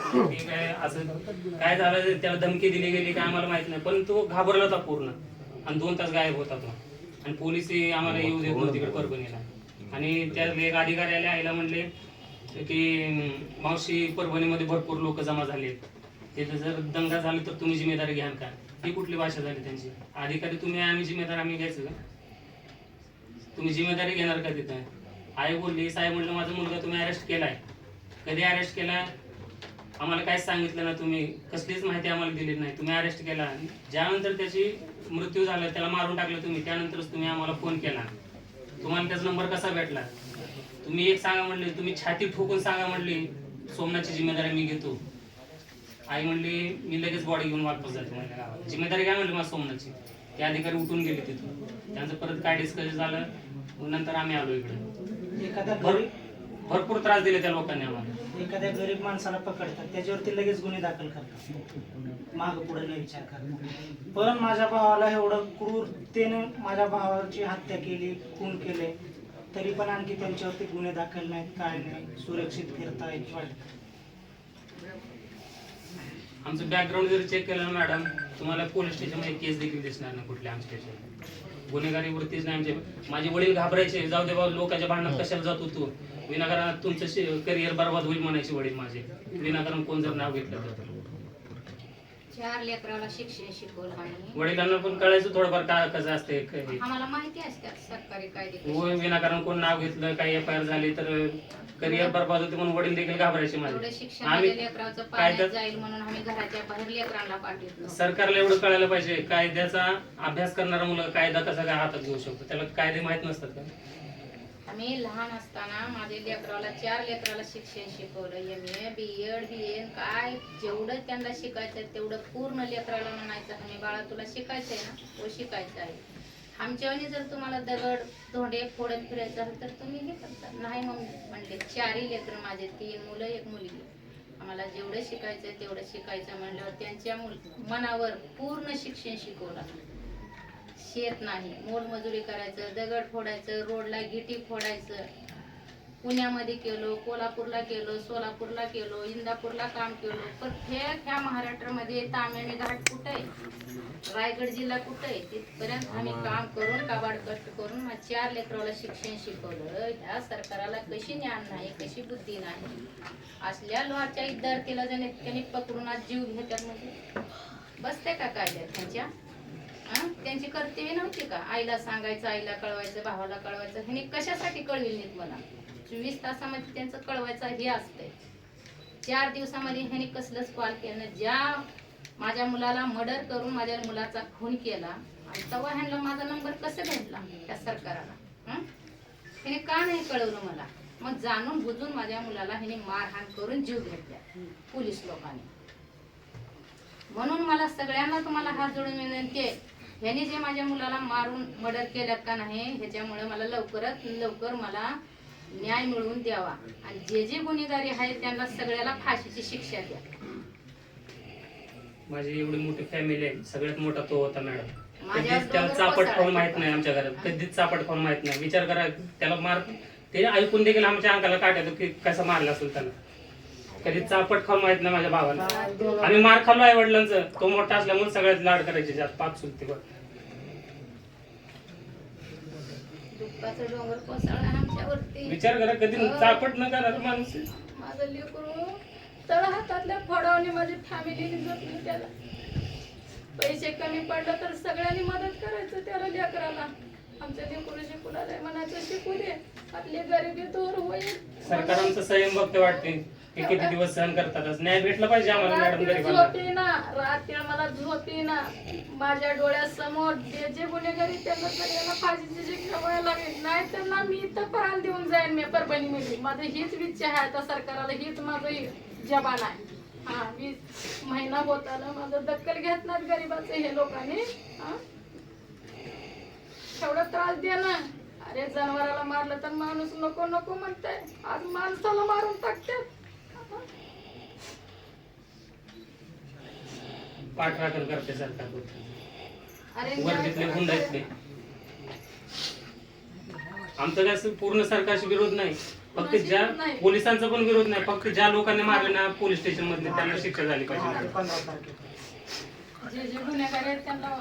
की काय असं काय झालं, त्याला धमकी दिली गेली काय आम्हाला माहित नाही, पण तो घाबरला होता पूर्ण आणि 2 तास गायब होता तो. आणि पोलिसही आम्हाला येऊ देत नव्हते तिकडे परभणीला. आणि त्यातले एक अधिकारी आले, आईला म्हणले की मावशी परभणीमध्ये भरपूर लोक जमा झाले, तिथे जर दंगा झाला तर तुम्ही जिम्मेदारी घ्याल का? ही कुठली भाषा झाली त्यांची? अधिकारी तुम्ही, आम्ही जिम्मेदार आम्ही घ्यायचं का? तुम्ही जिम्मेदारी घेणार का तिथं? आई बोलली, साहेब म्हणलं माझा मुलगा तुम्ही अरेस्ट केलाय. कधी अरेस्ट केलाय? आम्हाला काहीच सांगितलं ना, तुम्ही कसलीच माहिती आम्हाला दिली नाही. तुम्ही अरेस्ट केला, ज्यानंतर त्याची मृत्यू झाला, त्याला मारून टाकलं तुम्ही, त्यानंतरच तुम्ही आम्हाला फोन केला. तुम्हाला त्याचा नंबर कसा भेटला? तुम्ही एक सांगा म्हणले, तुम्ही छाती ठोकून सांगा म्हणली सोमनाथची जिम्मेदारी मी घेतो. आई म्हणली मी लगेच बॉडी घेऊन वापस जाते माझ्या गावात. जिम्मेदारी काय म्हणली माझ्या सोमनाथची? ते अधिकारी उठून गेले तिथून. त्यांचं परत काय डिस्कशन झालं, नंतर आम्ही आलो इकडे. एखाद्या भरपूर त्रास दिले त्या लोकांनी आम्हाला. एखाद्या गरीब माणसाला पकडतात, त्याच्यावरती लगेच गुन्हे दाखल करतात, माग पुढे न विचार करतात. पण माझ्या भावाला एवढं क्रूरतेने माझ्या भावाची हत्या केली, खून केले, तरी पण आणखी त्यांच्यावरती गुन्हे दाखल नाहीत, काय नाही, सुरक्षित फिरतायत. आमचं बॅकग्राऊंड जर चेक केलं ना मॅडम, तुम्हाला पोलीस स्टेशनमध्ये केस देखील दिसणार नाही कुठल्या आमच्या स्टेशन. गुन्हेगारी वरतीच नाही आमचे. माझे वडील घाबरायचे, जाऊ दे बाबा लोकांच्या भांडणात कशाला जातो तू, विनाकारण तुमचं करिअर बर्बाद होईल म्हणायचे वडील माझे, विनाकारण कोण जर नाव घेतलं तर. 4 लेकराला शिक्षण शिकवलं आणि वडिलांना पण कळायचं थोडंफार काय कसं असते. आम्हाला माहिती असते सरकारी कायदे. विनाकारण कोण नाव घेतलं, काही एफआयआर झाली तर करिअर बर्बाद होते म्हणून वडील देखील घाबरायचे माझे. एवढं शिक्षण लेकराचं पाण्यात जाईल म्हणून आम्ही घराच्या बाहेर लेकरांना पाठवतो. सरकारला एवढं कळायला पाहिजे, कायद्याचा अभ्यास करणारा मुलगा कायदा कसा काय हातात घेऊ शकतो, त्याला कायदे माहित नसतात का? आम्ही लहान असताना माझ्या लेकराला 4 लेकराला शिक्षण शिकवलं, MA BEd BN काय जेवढं त्यांना शिकायचं तेवढं पूर्ण लेकराला म्हणायचं, आम्ही बाळा तुला शिकायचंय ना, तो शिकायचं आहे. आमच्यावानी जर तुम्हाला दगड धोंडे फोडत फिरायचं असेल तर तुम्ही हे करता. नाही म्हणले, 4ही लेकरं माझे, 3 मुलं 1 मुलगी. आम्हाला जेवढं शिकायचं तेवढं शिकायचं म्हणल्यावर त्यांच्या मनावर पूर्ण शिक्षण शिकवलं. शेत नाही, मोलमजुरी करायचं, दगड फोडायचं, रोडला गिटी फोडायचं. पुण्यामध्ये केलो, कोल्हापूरला केलो, सोलापूरला केलो, इंदापूरला काम केलो. पण ह्या महाराष्ट्रामध्ये तामिळी घाट कुठे आहे, रायगड जिल्हा कुठे आहे, तिथपर्यंत आम्ही काम करून काबाड कष्ट करून मग 4 लेकराला शिक्षण शिकवलं. ह्या सरकाराला कशी ज्ञान नाही, कशी बुद्धी नाही. असल्या लोहाच्या विद्यार्थीला त्यांनी पकडून आज जीव घेतात म्हणजे बसते का कायद्यात त्यांच्या? त्यांची कर्तव्य नव्हती का? आईला सांगायचं, आईला कळवायचं, भावाला कळवायचं. ह्याने कशासाठी कळविल नाहीत मला? 24 तासामध्ये त्यांचं कळवायचं हे असतंय. 4 दिवसामध्ये ह्याने कसलंच कॉल केलं. ज्या माझ्या मुलाला मर्डर करून माझ्या मुलाचा खून केला आणि तेव्हा ह्यांना माझा नंबर कसा भेटला त्या सरकाराला? ह्याने का नाही कळवलं मला? मग जाणून बुजून माझ्या मुलाला ह्याने मारहाण करून जीव घेतला पोलीस लोकांनी. म्हणून मला सगळ्यांना तुम्हाला हात जोडून विनंती आहे, ह्याने जे माझ्या मुलाला मारून मर्डर केल्यात का नाही, ह्याच्यामुळे मला लवकरात लवकर मला न्याय मिळवून द्यावा आणि जे गुन्हेगारी आहेत त्यांना सगळ्याला फाशीची शिक्षा द्या. माझी एवढी मोठी फॅमिली आहे, सगळ्यात मोठा तो होता मॅडम. माझ्या कधीच त्याला चापट खाऊन माहित नाही आमच्या घरात, कधीच चापट खाऊन माहित नाही. विचार करा, त्याला मार ते ऐकून देखील आमच्या अंगाला काट येतो की कसा मारला असेल त्याला. कधी चापट खाऊन माहित नाही माझ्या भावाला. आम्ही मार खाल्लो आई वडिलांचं, तो मोठा असल्यामुळे सगळ्यात लाड करायचे जात 5 चुलते. दुःखाचा डोंगर कोसळला आमच्यावरती. विचार करा, कधी चापट न करणार माणूस. माझं लेकरू तळ हातातल्या फोडावणी माझी फॅमिली जपली. त्याला पैसे कमी पडलं तर सगळ्यांनी मदत करायचं त्याला लेकराला. आमच्या लेकरू शिकूला म्हणायचं शिकू दे, आपली गरिबी दूर होईल. सरकारांचं संयम बघते वाटते की किती दिवस सहन करतात. न्याय भेटला पाहिजे आम्हाला मॅडम. रात्री मला झोपी ना, माझ्या डोळ्यासमोर जे गुन्हेगारी त्यांना सगळ्यांना फाशीची शिक्षा व्हायला लागेल. नाही तर ना मी इथं प्राण देऊन जाईन मी परभणीमध्ये. माझं हीच इच्छा आहे आता सरकारला, हीच माझं जबान आहे. 20 महिना होत आला माझं दखल घेत नाहीत गरीबाचं हे लोकांनी. एवढा त्रास दे ना. अरे जनावराला मारलं तर माणूस नको नको म्हणताय, आज माणसाला मारून टाकतात. पाठराखण करते सरकार. अरे वर्दीतले गुंडातले. आमचं काय पूर्ण सरकारशी विरोध नाही, फक्त ज्या पोलिसांचा पण विरोध नाही, फक्त ज्या लोकांनी मारले ना पोलीस स्टेशन मधले त्यांना शिक्षा झाली पाहिजे. 15 तारखेला जे जे गुन्हेगार आहेत त्यांना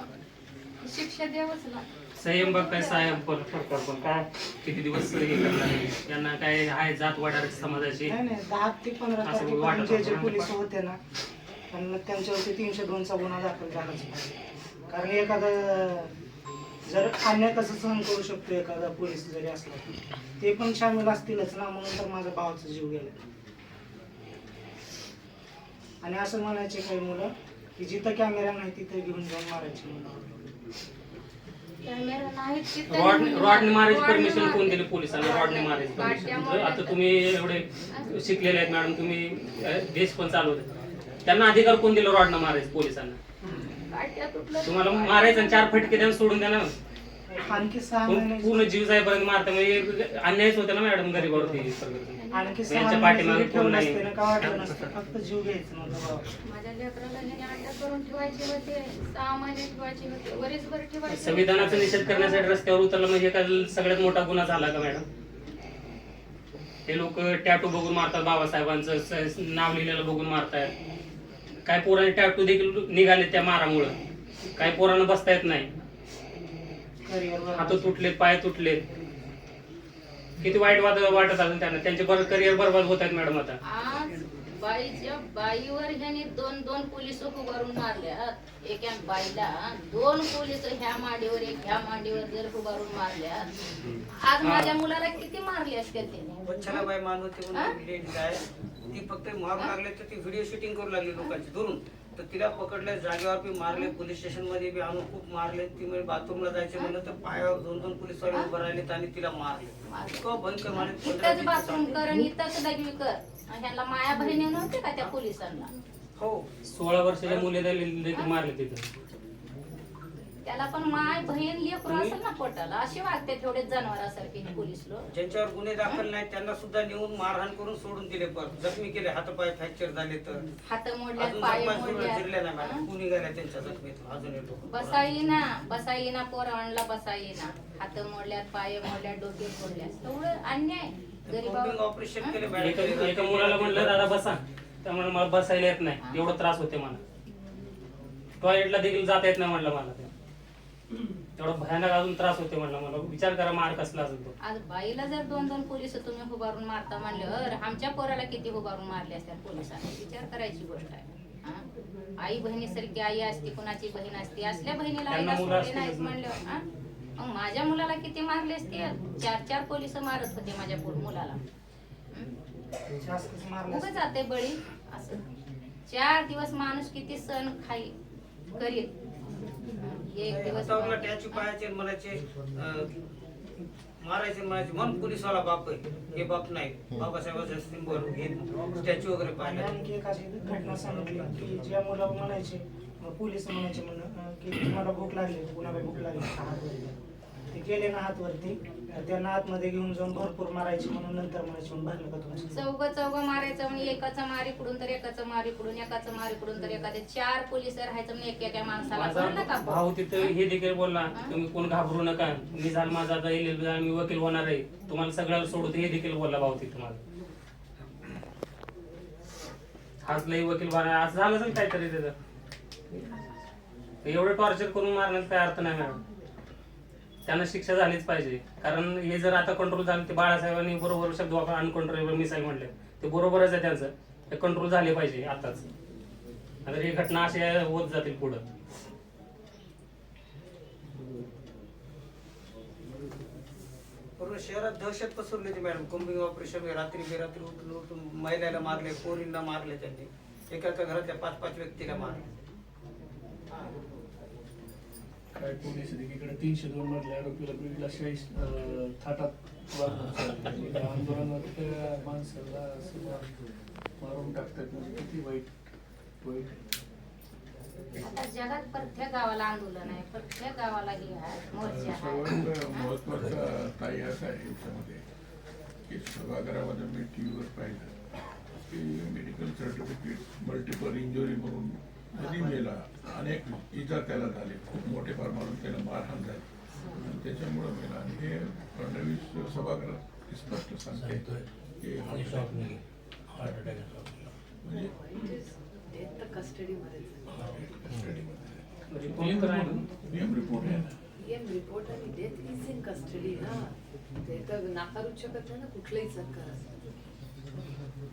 शिक्षा द्यावंच लागतं. संयम बघ काय साहेब सरकार पण काय किती दिवस हे करणार आहे. त्यांना काय आहे जात वाढार समाजाची. नाही नाही 10 ते 15 असं तारखेपर्यंत वाटत जे होतं. पोलीस होते ना त्यांना त्यांच्यावरती 302चा गुन्हा दाखल झालाच पाहिजे. कारण एखादा जर अन्याय कसं सहन करू शकतो एखादा पोलीस जरी असला ते पण शामिल असतीलच ना, म्हणून तर माझ्या भावाचा जीव गेला. आणि असं म्हणायचे काही मुलं की जिथं कॅमेरा नाही तिथं घेऊन जाऊन मारायचे मुलं. कॅमेरा नाहीत तिथं रॉडने मारायची रॉडने परमिशन कोण मार- दिली पोलिसांना? रॉडने मारायची परमिशन. काट्यामुळे आता तुम्ही एवढे शिकलेले आहेत मॅडम, तुम्ही देश पण चालवता, त्यांना अधिकार कोण दिला रॉडने मारायचं पोलिसांना? काट्या तुटलं तुम्हाला मारायचं आणि 4 फटके द्या सोडून द्या ना. आणखी 6 महिने पूर्ण जीव जाईपर्यंत मारता म्हणजे अन्यायच होता ना मॅडम गरीबावरती. आणखी 6 यांच्या महिने पाठीमागे जरी कोण ठेवलं नाही. असते ना, काय वाटलं नसतं. फक्त जीव घ्यायचं नव्हतं बाबा. माझ्या लेकराला ह्याने अटक करून ठेवायचे होते, 6 महिने ठेवायचे होते, वरीसभर ठेवायचे होते. संविधानाचा निषेध करण्यासाठी रस्त्यावर उतरलं म्हणजे काय सगळ्यात मोठा गुन्हा झाला का मॅडम? हे लोक टॅटू बघून मारतात, बाबासाहेबांचं नाव लिहिलेलं बघून मारतात. काय पोरांनी टॅटू देखील निघाले त्या मारामुळं. काही पोरांना बसता येत नाही, करिअर हात तुटलेत, पाय तुटलेत. किती वाईट वाटत असेल त्यांना. त्यांचे करिअर बरबाद होत आहेत मॅडम आता. आज बाईच्या बाईवर ह्याने 2 पोलीस उभारून मारल्यात. एका बाईला 2 पोलीस ह्या मांडीवर एक ह्या मांडीवर जर उभारून मारल्यात. आज माझ्या मुलाला किती मारले असते त्याने? वच्छलाबाई मानवते म्हणून लेडीज आहे, ती फक्त मारू लागले तर ती व्हिडिओ शूटिंग करू लागली लोकांची धरून. तर तिला पकडले, जागेवर बी मारले, पोलीस स्टेशन मध्ये बी आणून खूप मारले. ती म्हणजे बाथरूमला जायचे म्हणलं तर पायावर 2 पोलीस वाले उभे राहिले आणि तिला मारले. इतकं भयंकर मारले. इथंच बाथरूम कर आणि इथंच लघवी कर. ह्यांना माया बहिणी नव्हते का त्या पोलिसांना? हो 16 वर्षाच्या मुलीला देखील मारले तिथं. त्याला पण माय बहीण लेकरू असेल ना पोटाला. अशी वागते तेवढे जनावरासारखे हे पोलीस लोक. ज्यांच्यावर गुन्हे दाखल नाही त्यांना सुद्धा नेऊन मारहाण करून सोडून दिले, परत जखमी केले, हातपाय फ्रॅक्चर झाले. तर हात मोडल्यात, अजून पाय जखमा जिरल्या नाही मोडल्यात. मॅडम. कुणी गेल्या त्यांच्या जखमीत अजून येतो. बसा येईना पोरांना बसा येईना. हात मोडल्यात, पाय मोडल्यात, डोके फोडल्यात. एवढं अन्याय गरीबावर. ऑपरेशन केले एका मुलाला म्हणलं दादा बसा, त्यामुळे मला बसायला येत नाही, एवढं त्रास होते मला. टॉयलेटला देखील जाता येत नाही म्हणलं मला. एवढं भयानक अजून त्रास होते म्हणलं मला. विचार करा मार कसला असेल तो. आज बाईला जर 2 पोलीस तुम्ही उभारून मारता म्हणल्यावर आमच्या पोराला किती उभारून मारले असतात पोलिसांनी? विचार करायची गोष्ट आहे. हा? आई बहिणीसारखी आई असते, कुणाची बहीण असते. असल्या बहिणीला त्यांना आईला मुलं सोडले नाहीत असतीलच. म्हणल्यावर हा? मग माझ्या मुलाला किती मारले असते? 4 पोलीस मारत होते माझ्या मुलाला. जास्तच मारलं उभं जाते बळी असं. 4 दिवस माणूस किती सण खाई करीत. एक दिवस टॅचू पाहायचे म्हणायचे, मारायचे म्हणायचे. म्हणून पोलिसवाला बाप आहे, हे बाप नाही. बाबासाहेबांचा सिंबल घेत स्टॅच्यू वगैरे आणि पाहिला. आणखी एक अशी घटना सांगितली की ज्या मुलं म्हणायचे, पोलीस म्हणायचे म्हणून की तुम्हाला भूक लागली, कुणाला भूक लागली हात वरती. ते गेले ना हात वरती, त्यांना आतमध्ये घेऊन जाऊन भरपूर मारायचे. म्हणून नंतर म्हणायचे मग भरलं का तुमचं? चौघ मारायचं म्हणजे एकाचं मारीकडून तर एकाचं मारीकडून, एकाचं मारीकडून तर एखादे 4 पोलीस राहायचं म्हणजे एका माणसाला भरलं माझा का? भाऊ तिथं हे देखील बोलला, तुम्ही कोण घाबरू नका, मी झालं माझा आता इलेक्शन मी वकील होणार आहे, तुम्हाला सगळ्याला सोडू. हे देखील बोलला भाऊ तिथं माझा. आज लई वकील बना असं झालं असेल काहीतरी त्याचं. एवढं टॉर्चर करून मारण्यात काय अर्थ नाही मॅडम. त्यांना शिक्षा झालीच पाहिजे. कारण हे जर आता कंट्रोल झालं, ते बाळासाहेबांनी बरोबर शब्द वापर अनकंट्रोलेबल मिसाईल म्हणले, ते बरोबरच आहे त्यांचं. ते कंट्रोल झाले पाहिजे आताच. आता ही घटना अशी होत जातील पुढं. पूर्ण शहरात दहशत पसरली होती मॅडम. कोम्बिंग ऑपरेशन रात्री बेरात्री उठून महिलाला मारले, पोरींना मारले त्यांनी. एका घरातल्या 5-5 व्यक्तीला मारले. काय पोलीस एकीकडे 302 मधल्या आरोपीला बीडला 40 थाटात आंदोलनात त्या माणसाला मारून टाकतात. म्हणजे किती वाईट. आता जगात प्रत्येक गावाला आंदोलन आहे, प्रत्येक गावाला हे आहे, मोर्चा आहे. सर्वात महत्वाचा ताई असा आहे याच्यामध्ये की सभागृहामध्ये मी टीव्हीवर पाहिलं की मेडिकल सर्टिफिकेट मल्टिपल इंजुरी म्हणून कधी मेला, अनेक इजा त्याला झाले, खूप मोठे फार मारून त्याला मारहाण झाली आणि त्याच्यामुळं मेला. आणि हे फडणवीस सभागृहात स्पष्ट सांगते हे हार्ट अटॅक म्हणजे कस्टडीमध्ये रिपोर्ट करायला नियम रिपोर्ट आहे ना. रिपोर्ट आणि डेथ इज इन कस्टडी ना, ते तर नाकारूच शकत नाही ना कुठलंही सरकार असतं,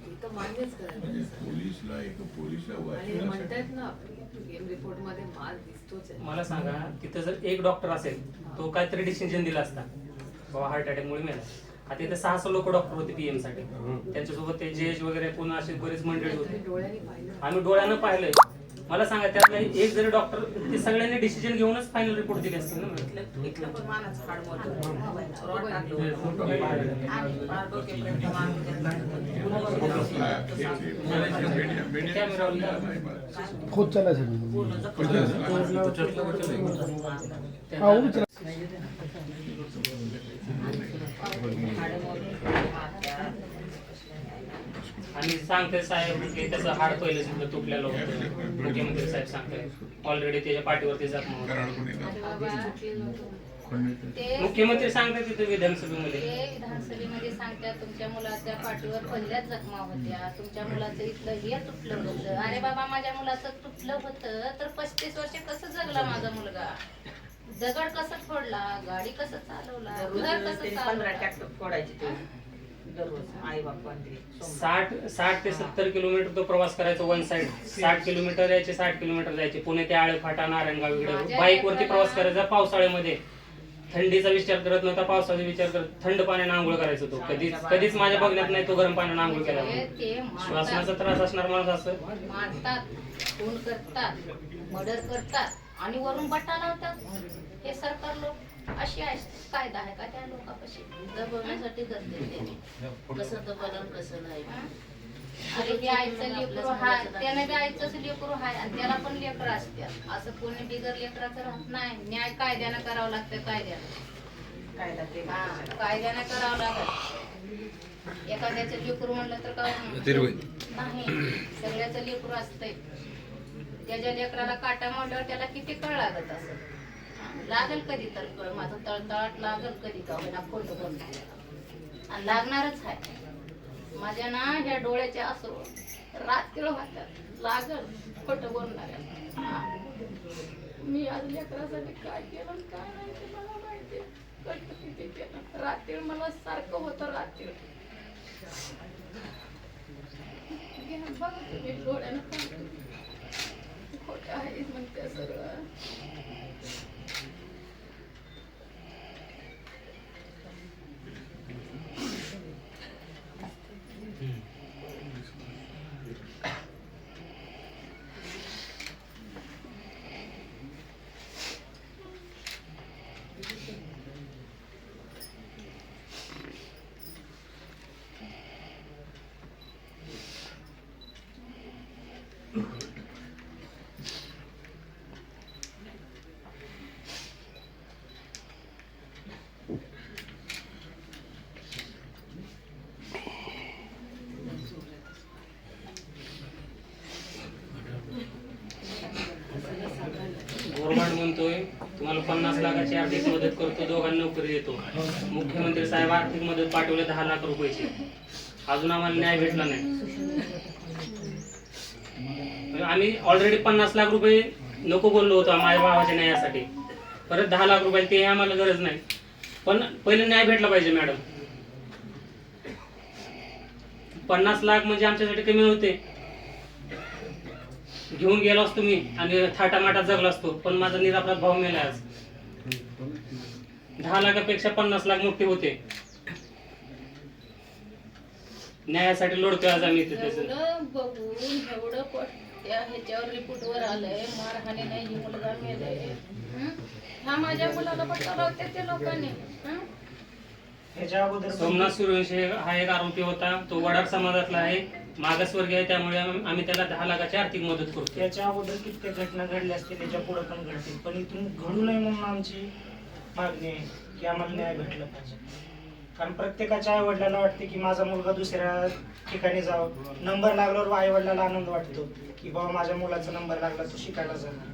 ते तर मान्यच करायला म्हणजे पाहिजे. पोलीसला एक पोलीसला आणि हे वाचवण्यासाठी म्हणतायत ना गेम रिपोर्ट मध्ये माल दिसतोच आहे. मला सांगा, तिथं जर एक डॉक्टर असेल तो काहीतरी डिसिजन दिला असता बाबा हार्ट अटॅकमुळे मेला. आता इथे 6 लोक डॉक्टर होते पीएम साठी, त्यांच्यासोबत ते जज वगैरे पुन्हा असे बरेच मंडळी तुम्ही होते. डोळ्यांनी पाहिलं आम्ही डोळ्यानं पाहिलंय. मला सांगा, त्यातला एक जरी डॉक्टर, ते सगळ्यांनी डिसिजन घेऊनच फायनल रिपोर्ट दिले असतील ना. इथलं पण मानाचं हाड मोडलं, रॉड टाकलं हे होतं. फोटो पाहिजे. आणि पार डोक्यापर्यंत मान वगैरे काढलं. खुद चला सर पूर्ण जखम हाँ वो भी चला हाडं मोडली, माथ्यात. आणि सांगते साहेब की त्याचं हाड पहिलं सुद्धा तुटलेलं होतं. मुख्यमंत्री साहेब सांगताय ऑलरेडी त्याच्या पाठीवरती जखमा होता. अरे बाबा, ते मुख्यमंत्री सांगतात तिथे विधानसभेमध्ये. ते विधानसभेमध्ये सांगतात तुमच्या मुलाच्या पाठीवर पहिल्याच जखमा होत्या, तुमच्या मुलाचं इथलं हे तुटलं होतं. अरे बाबा, माझ्या मुलाचं तुटलं होतं तर 35 वर्ष कसं जगला माझा मुलगा? दगड कसं फोडला, गाडी कसं चालवला, घर दररोज कसं ते 15 चालवला? ट्रॅक्टर फोडायचे ते दररोज आई बाप्पा ते 60 ते 70 किलोमीटर तो प्रवास करायचा वन साइड. 60 किलोमीटर यायचे, 60 किलोमीटर जायचे. पुणे ते आळेफाटा, नारायणगाव इकडे बाईक वरती प्रवास करायचा. पावसाळ्यामध्ये थंडीचा विचार करत नव्हता, पावसाचा विचार करत थंड पाण्याने आंघोळ करायचो तो. कधीच माझ्या बघण्यात नाही तो गरम पाण्याने आंघोळ केला. ते श्वासनाचा त्रास असणार माणूस असं मारतात, खून करतात, मर्डर करतात आणि वरून बट्टा लावतात. हे सरकार लोक अशी आहे. कायदा आहे का त्या लोकांपाशी? दबवण्यासाठी करते ते. कसं दबालं कसं नाही. अरे हे आईचं लेकरू हाय, त्याने बी आईचंच लेकरू हाय आणि त्याला पण लेकरं असतात. असं कोणी बिगर लेकराचं राहत नाही. न्याय कायद्यानं करावं लागतं, कायद्यानं. कायदा ते हा, कायद्यानं करावं लागत. एखाद्याचं लेकरू म्हणलं तर काय नाही, सगळ्याचं लेकरू असतंय. त्याच्या लेकराला काटा मारल्यावर त्याला किती कळ लागत असं. लागल कधी तर कळ, माझं तळतळाट लागल कधी का होईना, खोटं बोलतो आणि लागणारच आहे. माझ्या ना ह्या डोळ्याचे असो रात्र वाटत लागल खोटं बोलणाऱ्या. मी आज लेकरासाठी काय केलं आणि काय नाही ते मला माहिती. कष्ट किती केलं. रात्री मला सारखं होतं. रात्री बघ तुम्ही डोळ्यानं खोटं आहे म्हणते सगळं. गव्हर्नमेंट म्हणतोय तुम्हाला 50 लाखाची आर्थिक मदत करतो, दोघांना नोकरी देतो. मुख्यमंत्री साहेब आर्थिक मदत पाठवले 10 लाख रुपयाची. अजून आम्हाला न्याय भेटला नाही. आम्ही ऑलरेडी 50 लाख रुपये नको बोललो होतो माझ्या भावाच्या न्यायासाठी. परत 10 लाख रुपये ते आम्हाला गरज नाही, पण पहिले न्याय भेटला पाहिजे मॅडम. 50 लाख म्हणजे आमच्यासाठी कमी होते. घेऊन गेलो असतो मी आणि थाटामाटात जगलो असतो, पण माझा निरापराध भाव मेला आज. 10 लाखापेक्षा 50 लाख मोठे होते. न्यायासाठी लढतोय आज आम्ही तिथे. एवढं बघून एवढं त्या ह्याच्यावर रिपोर्टवर आलंय मारहाणी नाही, ही मुलगा मेलाय. ह्या माझ्या मुलाला पट्टा लावते ते लोकांनी. ह्याच्या अगोदर सोमनाथ सूर्यवंशी हा एक आरोपी होता. तो वडार समाजातला आहे, मागासवर्गीय आहे. त्यामुळे आम्ही त्याला 10 लाखाची आर्थिक मदत करतो. त्याच्या अगोदर कित्येक घटना घडल्या असतील, त्याच्या पुढे पण घडतील, पण इथून घडू नये म्हणून आमची मागणी आहे की आम्हाला न्याय भेटला पाहिजे. कारण प्रत्येकाच्या आई वडिलांना वाटते की माझा मुलगा दुसऱ्या ठिकाणी जावं. नंबर लागल्यावर आई वडिलांना आनंद वाटतो की बाबा माझ्या मुलाचा नंबर लागला, तो शिकायला जाणार.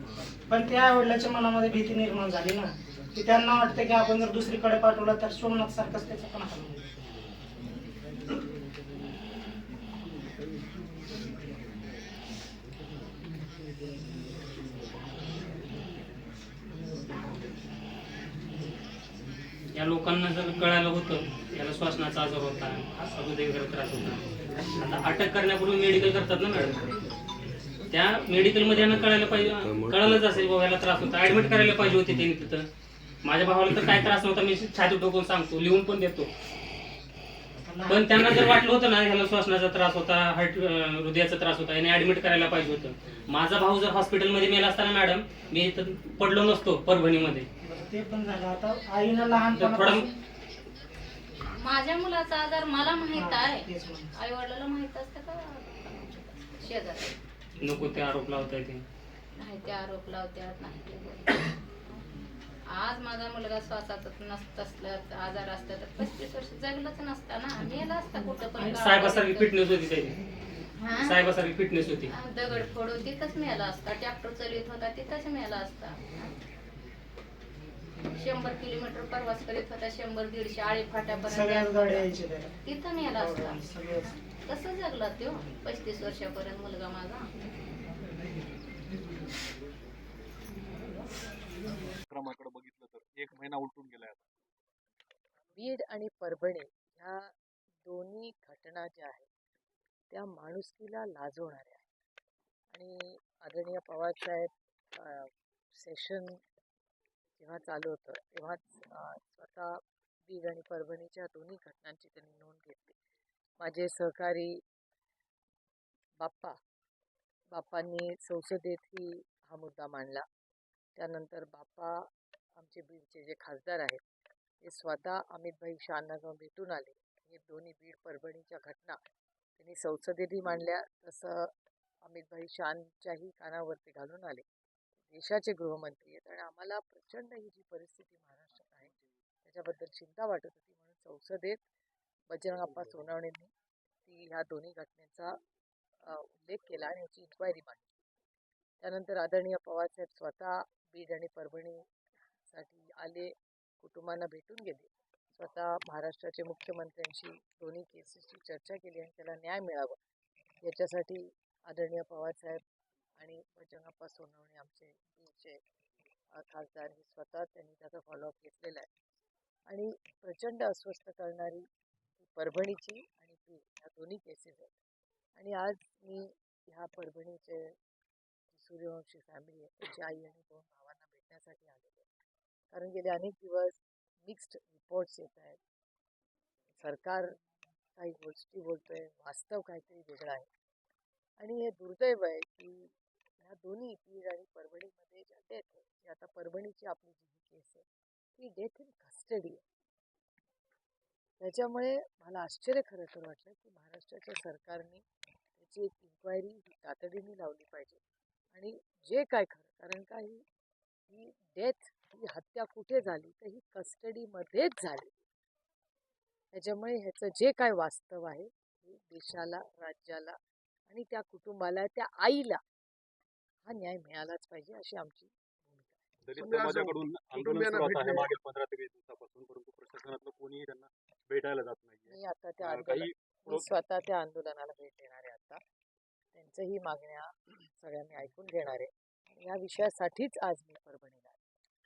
पण त्या आई वडिलाच्या मनामध्ये भीती निर्माण झाली ना, की त्यांना वाटतं की आपण जर दुसरीकडे पाठवलं तर सोमनाथ सारखंच त्याचं पण हाल होईल. या लोकांना जर कळालं होतं याला श्वासनाचा आजार होता, हृदयविकार त्रास होता, आता अटक करण्यापूर्वी मेडिकल करतात ना मॅडम, त्या मेडिकलमध्ये यांना कळायला पाहिजे, कळालंच असेल बाबा याला त्रास होता, ऍडमिट करायला पाहिजे होते त्यांनी तिथं. माझ्या भावाला तर काय त्रास नव्हता, मी छाती ठोकून सांगतो, लिहून पण देतो. पण त्यांना जर वाटलं होतं ना ह्याला श्वासनाचा त्रास होता, हृदयाचा त्रास होता, याने ऍडमिट करायला पाहिजे होतं. माझा भाऊ जर हॉस्पिटलमध्ये मेला असताना मॅडम, मी इथं पडलो नसतो परभणीमध्ये. ते पण झालं. आता आईनं तर थोडा लहानपणापासून माझ्या मुलाचा आजार मला माहित आहे, तेच म्हणलं. आई वडिलाला माहित असतं का शेजारी नको ते आरोप लावताय ते. नाही ते आरोप लावतात, नाही ते बोलतात. आज माझा मुलगा श्वासाचा नसतं आजार असता तर 35 वर्ष जगलंच नसता ना, मेला असता कुठं पण. साहेबासारखी फिटनेस होती त्याची, हा? साहेबासारखी फिटनेस होती. दगड फोडून तिथंच मेला असता, ट्रॅक्टर चालवत होता तिथंच मेला असता. 100 किलोमीटर प्रवास करीत होता, 100-150 आळी सगळ्याच फाट्यापर्यंत गाड्या यायच्या त्याला. तिथं मेला असता. सगळ्याच. कसं जगला तो 35 वर्षापर्यंत मुलगा माझा. क्रमाकडे बघितलं तर 1 महिना उलटून गेलाय आता. बीड आणि परभणी ह्या दोन्ही घटना ज्या आहेत त्या माणुसकीला लाजवणाऱ्या आहेत. आणि आदरणीय पवारसाहेब सेशन जेव्हा चालू होतं तेव्हाच स्वतः बीड आणि परभणीच्या दोन्ही घटनांची त्यांनी नोंद घेतली. माझे सहकारी बाप्पांनी संसदेतही हा मुद्दा मांडला. त्यानंतर बाप्पा आमचे बीडचे जे खासदार आहेत ते स्वतः अमितभाई शहांना जाऊन भेटून आले. हे दोन्ही बीड परभणीच्या घटना त्यांनी संसदेतही मांडल्या, तसं अमितभाई शहांच्याही कानावरती घालून आले. देशाचे गृहमंत्री आहेत आणि आम्हाला प्रचंड ही जी परिस्थिती महाराष्ट्रात आहे त्याच्याबद्दल चिंता वाटत होती, म्हणून संसदेत बजरंग अप्पा सोनवणेंनी ह्या दोन्ही घटनेचा उल्लेख केला आणि याची इन्क्वायरी मांडली. त्यानंतर आदरणीय पवारसाहेब स्वतः बीड आणि परभणीसाठी आले, कुटुंबांना भेटून गेले, स्वतः महाराष्ट्राचे मुख्यमंत्र्यांशी दोन्ही केसेसची चर्चा केली आणि त्याला न्याय मिळावा याच्यासाठी आदरणीय पवारसाहेब आणि बजरंगप्पा सोनवणे आमचे बीडचे खासदार हे स्वतः त्यांनी त्याचा फॉलोअप घेतलेला आहे. आणि प्रचंड अस्वस्थ करणारी परभणीची आणि बीड ह्या दोन्ही केसेस आहेत. आणि आज मी ह्या परभणीचे सूर्यवंशी फॅमिली आहे त्याची आई आणि 2 भावांना भेटण्यासाठी आलेले आहे. कारण गेले अनेक दिवस मिक्स्ड रिपोर्ट्स येत आहेत. सरकार काही गोष्टी बोलतोय, वास्तव काहीतरी वेगळं आहे. आणि हे दुर्दैव आहे की ह्या दोन्ही बीड आणि परभणीमध्ये ज्या डेथ आहे, जी आता परभणीची आपली जी केस आहे ती डेथ इन कस्टडी आहे. त्याच्यामुळे मला आश्चर्य खरं तर वाटलं की महाराष्ट्राच्या सरकारने त्याची एक इन्क्वायरी ही तातडीने लावली पाहिजे. आणि जे काय खरं, कारण का ही डेथ ही हत्या कुठे झाली तर ही कस्टडीमध्येच झाली. त्याच्यामुळे ह्याचं जे काय वास्तव आहे हे देशाला, राज्याला आणि त्या कुटुंबाला, त्या आईला हा न्याय मिळालाच पाहिजे अशी आमची भूमिका आहे. दलित समाजाकडून आंदोलन सुरू होत आहे मागील 15 ते 20 दिवसापासून, परंतु प्रशासनातलं कोणीही त्यांना भेटायला जात नाहीये. मी आता त्या काही मी स्वतः त्या आंदोलनाला भेट देणार आहे. आता त्यांच्याही मागण्या सगळ्यांनी ऐकून घेणार आहे. या विषयासाठीच आज मी परभणीला आहे.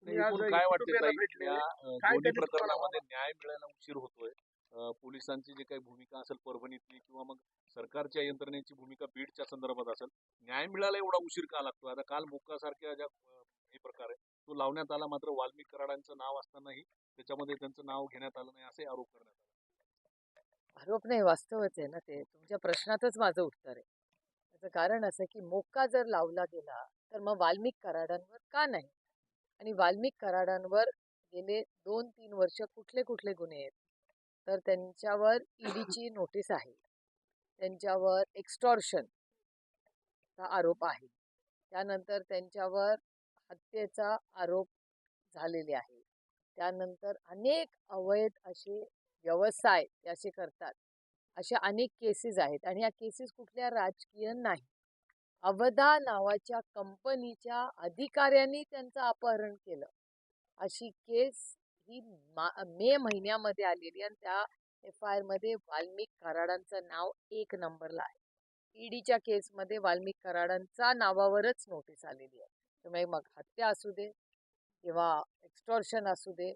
एकूण काय वाटते ताई, या दोन्ही प्रकरणामध्ये न्याय मिळायला उशीर होतोय? पोलिसांची जी काही भूमिका असेल परभणीतली किंवा मग सरकारच्या यंत्रणेची भूमिका बीडच्या संदर्भात असेल, न्याय मिळायला एवढा उशीर का लागतो? आता काल मोक्कासारख्या ज्या हे प्रकार आहे तो लावण्यात आला, मात्र वाल्मिक कराडांचं नाव असतानाही त्याच्यामध्ये त्यांचं नाव घेण्यात आलं नाही असे आरोप करण्यात आले. आरोप नाही, वास्तवच आहे ना ते. तुमच्या प्रश्नातच माझं उत्तर आहे. त्याचं कारण असं की मोक्का जर लावला गेला तर मग वाल्मिक कराडांवर का नाही? आणि वाल्मिक कराडांवर गेले 2-3 वर्ष कुठले कुठले गुन्हे आहेत? तर त्यांच्यावर ईडीची नोटीस आहे, त्यांच्यावर एक्स्टॉर्शनचा आरोप आहे, त्यानंतर त्यांच्यावर हत्येचा आरोप झालेले आहे, त्यानंतर अनेक अवैध असे व्यवसाय ते असे करतात, अशा अनेक केसेस आहेत. आणि या केसेस कुठल्या राजकीय नाही, अवधा नावाच्या कंपनीच्या अधिकाऱ्यांनी त्यांचं अपहरण केलं अशी केस ही मे महिन्यामध्ये आलेली आणि त्या FIR मध्ये वाल्मिक कराडांचं नाव 1 नंबरला आहे. ईडीच्या केसमध्ये वाल्मिक कराडांचा नावावरच नोटीस आलेली आहे. त्यामुळे मग हत्या असू दे किंवा एक्स्टॉर्शन असू दे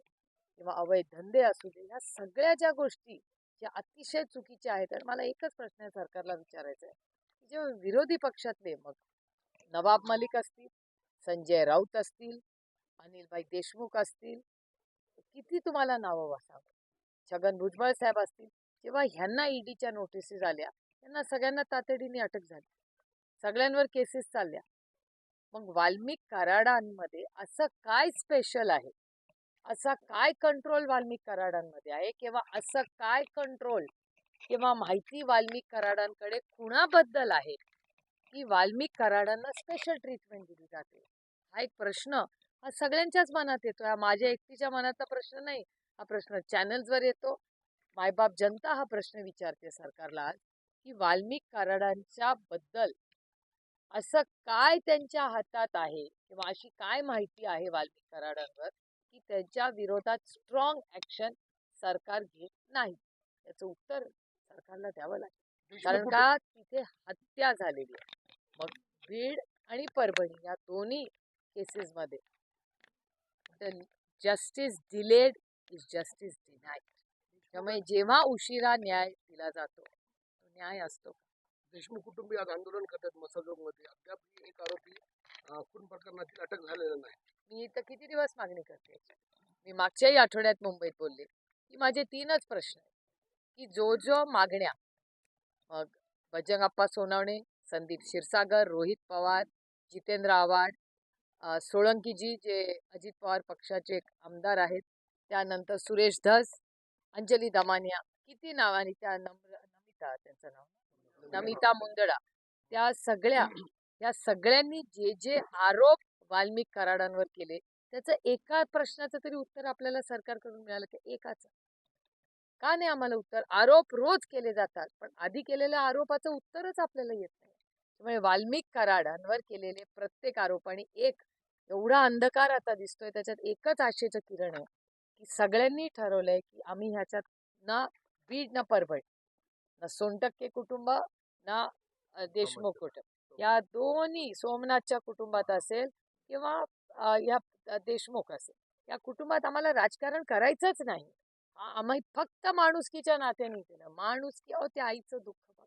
किंवा अवैध धंदे असू दे, ह्या सगळ्या ज्या गोष्टी ज्या अतिशय चुकीच्या आहेत. आणि मला एकच प्रश्न आहे सरकारला विचारायचा आहे की जे विरोधी पक्षातले मग नवाब मलिक असतील, संजय राऊत असतील, अनिलभाई देशमुख असतील, किती तुम्हाला नावं वाचावं, छगन भुजबळ साहेब असतील, जेव्हा ह्यांना ईडीच्या नोटिसेस आल्या त्यांना सगळ्यांना तातडीने अटक झाली, सगळ्यांवर केसेस चालल्या. मग वाल्मिक कराडांमध्ये असं काय स्पेशल आहे, असा काय कंट्रोल वाल्मिक कराडांमध्ये आहे किंवा असं काय कंट्रोल किंवा माहिती वाल्मिक कराडांकडे कुणाबद्दल आहे की वाल्मिक कराडांना स्पेशल ट्रीटमेंट दिली जाते? हा एक प्रश्न हा सगळ्यांच्याच मनात येतो. हा माझ्या एकटीच्या मनातला प्रश्न नाही, हा प्रश्न चॅनल्सवर येतो. मायबाप जनता हा प्रश्न विचारते सरकारला आज की वाल्मिक कराडांच्या बद्दल असं काय त्यांच्या हातात आहे किंवा अशी काय माहिती आहे वाल्मिक कराडांवर की त्यांच्या विरोधात स्ट्रॉंग ऍक्शन सरकार घेत नाही. याचं उत्तर सरकारला द्यावं लागेल. कारण का तिथे हत्या झालेली आहे. मग बीड आणि परभणी या दोन्ही केसेसमध्ये justice delayed is justice denied. त्यामुळे जेव्हा उशिरा न्याय दिला जातो तो न्याय असतो. देशमुख कुटुंबीय आज आंदोलन करतात मसाजोगमध्ये. अद्याप एक आरोपी खून प्रकरणातील अटक झालेला नाही. मी इथं किती दिवस मागणी करते याची? मी मागच्याही आठवड्यात मुंबईत बोलले की माझे 3च प्रश्न आहेत की जो मागण्या मग बजरंगप्पा सोनवणे, संदीप क्षीरसागर, रोहित पवार, जितेंद्र आव्हाड, सोळंकीजी जे अजित पवार पक्षाचे आमदार आहेत, त्यानंतर सुरेश धस, अंजली दमानिया, किती नावाने त्या नमिता त्यांचं नाव नमिता मुंदडा, त्या सगळ्यांनी जे आरोप वाल्मिक कराडांवर केले त्याचं एका प्रश्नाचं तरी उत्तर आपल्याला सरकारकडून मिळालं की एकाच? का नाही आम्हाला उत्तर? आरोप रोज केले जातात पण आधी केलेल्या आरोपाचं उत्तरच आपल्याला येत नाही. त्यामुळे वाल्मिक कराडांवर केलेले प्रत्येक आरोप आणि एक एवढा अंधकार आता दिसतोय त्याच्यात एकच आशेचं किरण आहे की सगळ्यांनी ठरवलंय की आम्ही ह्याच्यात ना बीड ना परभणी ना सोनटक्के कुटुंब ना देशमुख कुटुंब या दोन्ही सोमनाथच्या कुटुंबात असेल किंवा या देशमुख असेल या कुटुंबात आम्हाला राजकारण करायचंच नाही. आम्ही फक्त माणुसकीच्या नात्याने केलं. माणुसकी अहो त्या आईचं दुःख बघा,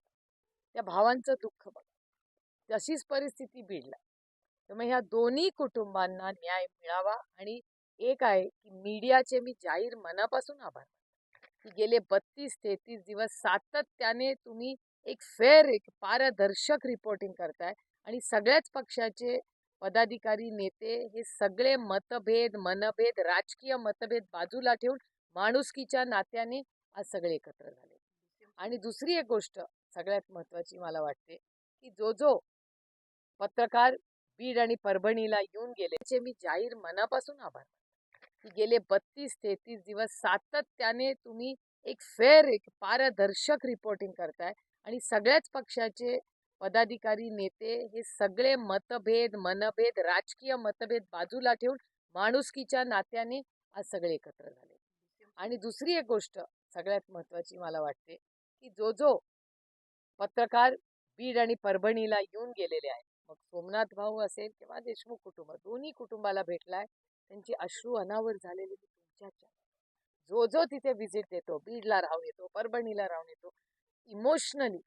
त्या भावांचं दुःख बघा, तशीच परिस्थिती बीडला. त्यामुळे ह्या दोन्ही कुटुंबांना न्याय मिळावा. आणि एक आहे की मीडियाचे मी जाहीर मनापासून आभार मानते की गेले 32-33 दिवस सातत्याने तुम्ही एक फेअर एक पारदर्शक रिपोर्टिंग करताय आणि सगळ्याच पक्षाचे पदाधिकारी नेते हे सगळे मतभेद मनभेद राजकीय मतभेद बाजूला ठेवून माणुसकीच्या नात्याने आज सगळे एकत्र झाले. आणि दुसरी एक गोष्ट सगळ्यात महत्वाची मला वाटते की जो पत्रकार बीड आणि परभणीला येऊन गेले त्याचे मी जाहीर मनापासून आभार मानते की गेले 32-33 दिवस सातत्याने तुम्ही एक फेअर एक पारदर्शक रिपोर्टिंग करताय आणि सगळ्याच पक्षाचे पदाधिकारी नेते हे सगळे मतभेद मनभेद राजकीय मतभेद बाजूला ठेवून माणुसकीच्या नात्याने आज सगळे एकत्र झाले. आणि दुसरी एक गोष्ट सगळ्यात महत्वाची मला वाटते की जो पत्रकार बीड आणि परभणीला येऊन गेलेले आहेत, मग सोमनाथ भाऊ असेल किंवा देशमुख कुटुंब दोन्ही कुटुंबाला भेटलाय, त्यांची अश्रू अनावर झालेली तुमच्या जो तिथे व्हिजिट देतो, बीडला राहून येतो, परभणीला राहून येतो, इमोशनली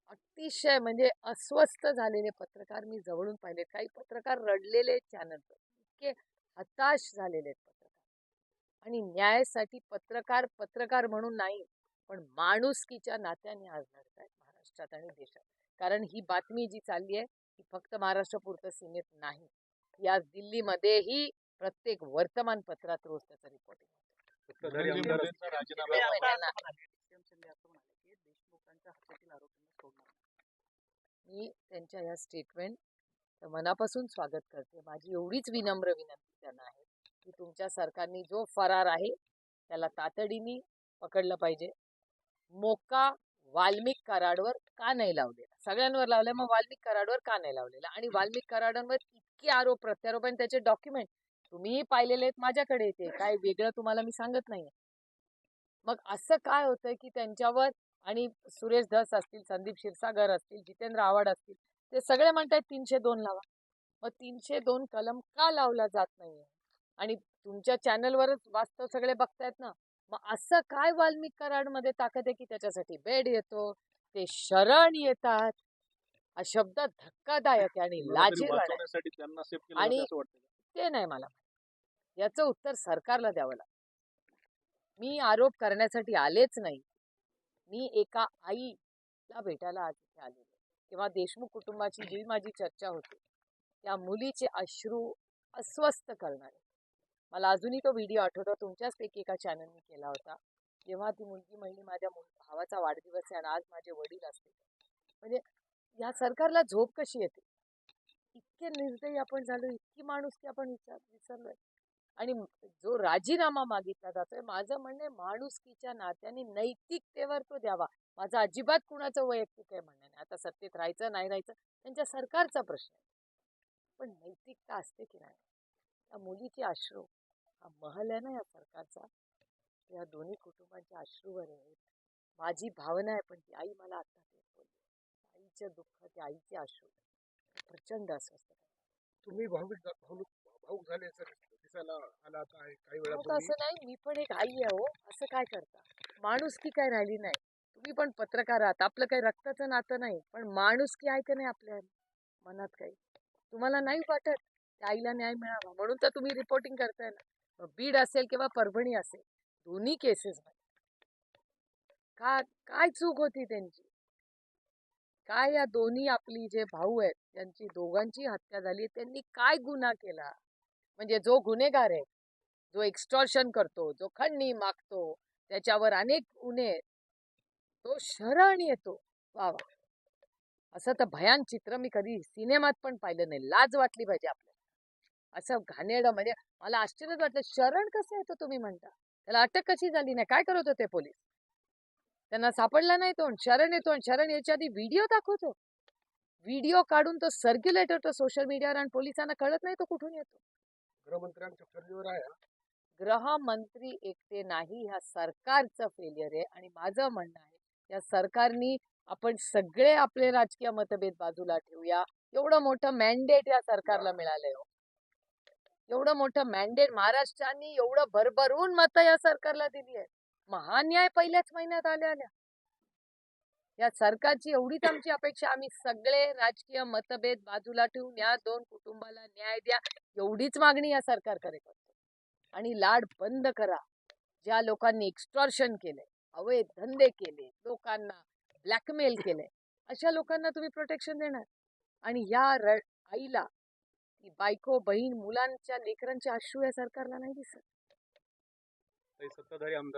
अतिशय म्हणजे अस्वस्थ झालेले पत्रकार मी जवळून पाहिलेत. काही पत्रकार रडलेले चॅनलवर, इतके हताश झालेले पत्रकार. आणि न्यायासाठी पत्रकार म्हणून नाही पण माणुसकीच्या नात्याने आज लढतायत महाराष्ट्रात आणि देशात. कारण ही बातमी जी चालली आहे ती फक्त महाराष्ट्रापुरतं सीमित नाही, ही आज दिल्लीमध्येही प्रत्येक वर्तमानपत्रात रोज त्याचं रिपोर्टिंग होतं. मी त्यांच्या या स्टेटमेंट मनापासून स्वागत करते. माझी एवढीच विनम्र विनंती त्यांना आहे की तुमच्या सरकारने जो फरार आहे त्याला तातडीने पकडलं पाहिजे. मोका वाल्मिक कराडवर का नाही लावलेला? सगळ्यांवर लावलाय, मग वाल्मिक कराडवर का नाही लावलेला? आणि वाल्मिक कराडांवर इतके आरोप प्रत्यारोप आणि त्याचे डॉक्युमेंट तुम्हीही पाहिलेले आहेत, माझ्याकडे येते, काय वेगळं तुम्हाला मी सांगत नाहीये. मग असं काय होतंय की त्यांच्यावर आणि सुरेश धस असतील, संदीप क्षीरसागर असतील, जितेंद्र आव्हाड असतील, ते सगळे म्हणतात 302 लावा. मग 302 कलम का लावला जात नाहीये? आणि तुमच्या चॅनलवरच वास्तव सगळे बघतायत ना. मग असं काय वाल्मिक कराडमध्ये ताकद आहे की त्याच्यासाठी बेड येतो, ते शरण येतात? हा शब्द धक्कादायक आहे आणि तुम्हाला तरी लाजिरवाणा आहे. वाचवण्यासाठी त्यांना सेफ केलं आणि जाते असं वाटतं का? ते नाही मला माहित. याचं उत्तर सरकारला द्यावं लागतं. मी आरोप करण्यासाठी आलेच नाही. मी एका आईला भेटायला आज इथे आलेले. तेव्हा देशमुख कुटुंबाची जी माझी चर्चा होती, त्या मुलीचे अश्रू अस्वस्थ करणारे. मला अजूनही तो व्हिडिओ आठवतो, तुमच्याचपैकी एका चॅनलने केला होता. जेव्हा ती मुलगी म्हणली माझ्या भावाचा वाढदिवस आहे आणि आज माझे वडील असते. म्हणजे या सरकारला झोप कशी येते? इतके निर्दयी आपण झालो, इतकी माणुसकी आपण विसरलोय. आणि जो राजीनामा मागितला जातोय, माझं म्हणणं आहे माणुसकीच्या नात्याने नैतिकतेवर तो द्यावा. माझं अजिबात कुणाचं वैयक्तिक आहे म्हणणं नाही. आता सत्तेत राहायचं नाही राहायचं त्यांच्या सरकारचा प्रश्न आहे. पण नैतिकता असते की नाही? त्या मुलीचे अश्रू हा महल आहे ना या सरकारचा, या दोन्ही कुटुंबांच्या अश्रूवर आहेत. माझी भावना आहे, पण ती आई मला आता तेच बोलली. आईचं दुःख, ते आईचे अश्रू प्रचंड अस्वस्थ करतात. तुम्ही भाऊक झाले असं दिसायला आला आता आहे काही आता वेळापूर्वी. असं नाही, मी पण एक आई आहे हो. असं काय करता? माणुसकी काय राहिली नाही. तुम्ही पण पत्रकार आहात, आपलं काही रक्ताचं नातं नाही, पण माणुसकी आहे का नाही आपल्या मनात काही? तुम्हाला नाही वाटत त्या आईला न्याय मिळावा म्हणून तर तुम्ही रिपोर्टिंग करताय ना. मग बीड असेल किंवा परभणी असेल, दोन्ही केसेस काय चूक होती त्यांची? काय या दोन्ही आपली जे भाऊ आहेत त्यांची दोघांची हत्या झाली, त्यांनी काय गुन्हा केला? म्हणजे जो गुन्हेगार आहे, जो एक्स्टॉर्शन करतो, जो खंडणी मागतो, त्याच्यावर अनेक गुन्हे आहेत, तो शरण येतो. वा वा, असं तर भयान चित्र मी कधी सिनेमात पण पाहिलं नाही. लाज वाटली पाहिजे आपल्याला. असं घाणेरडं, म्हणजे मला आश्चर्यच वाटलं. शरण कसं येतो तुम्ही म्हणता? त्याला अटक कशी झाली नाही? काय करत होते पोलीस? त्यांना सापडला नाही तो, शरण येतो. आणि शरण याच्या आधी व्हिडिओ दाखवतो. व्हिडिओ काढून तो सर्क्युलेट होतो सोशल मीडियावर आणि पोलिसांना कळत नाही तो कुठून येतो. गृहमंत्र्यांच्या फेल्युअर आहे हा. गृहमंत्री एकटे नाही, ह्या सरकारचं फेलियर आहे. आणि माझं म्हणणं आहे, या सरकारनी आपण सगळे आपले राजकीय मतभेद बाजूला ठेवूया. एवढं मोठं मॅन्डेट या सरकारला मिळालंय हो. एवढं मोठं मॅन्डेट महाराष्ट्राने एवढं भरभरून मतं या सरकारला दिली आहे. महान्याय पहिल्याच महिन्यात आल्या. या सरकारची एवढीच आमची अपेक्षा, आम्ही सगळे राजकीय मतभेद बाजूला ठेवून या दोन कुटुंबाला न्याय द्या, एवढीच मागणी या सरकारकडे करतो. आणि लाड बंद करा. ज्या लोकांनी एक्स्टॉर्शन केलंय, अवैध धंदे केले, लोकांना ब्लॅकमेल केलंय, अशा लोकांना तुम्ही प्रोटेक्शन देणार. आणि या आईला, ती बायको, बहीण, मुलांच्या, लेकरांचे अश्रू या सरकारला नाही दिसत. सत्ताधारी आमदार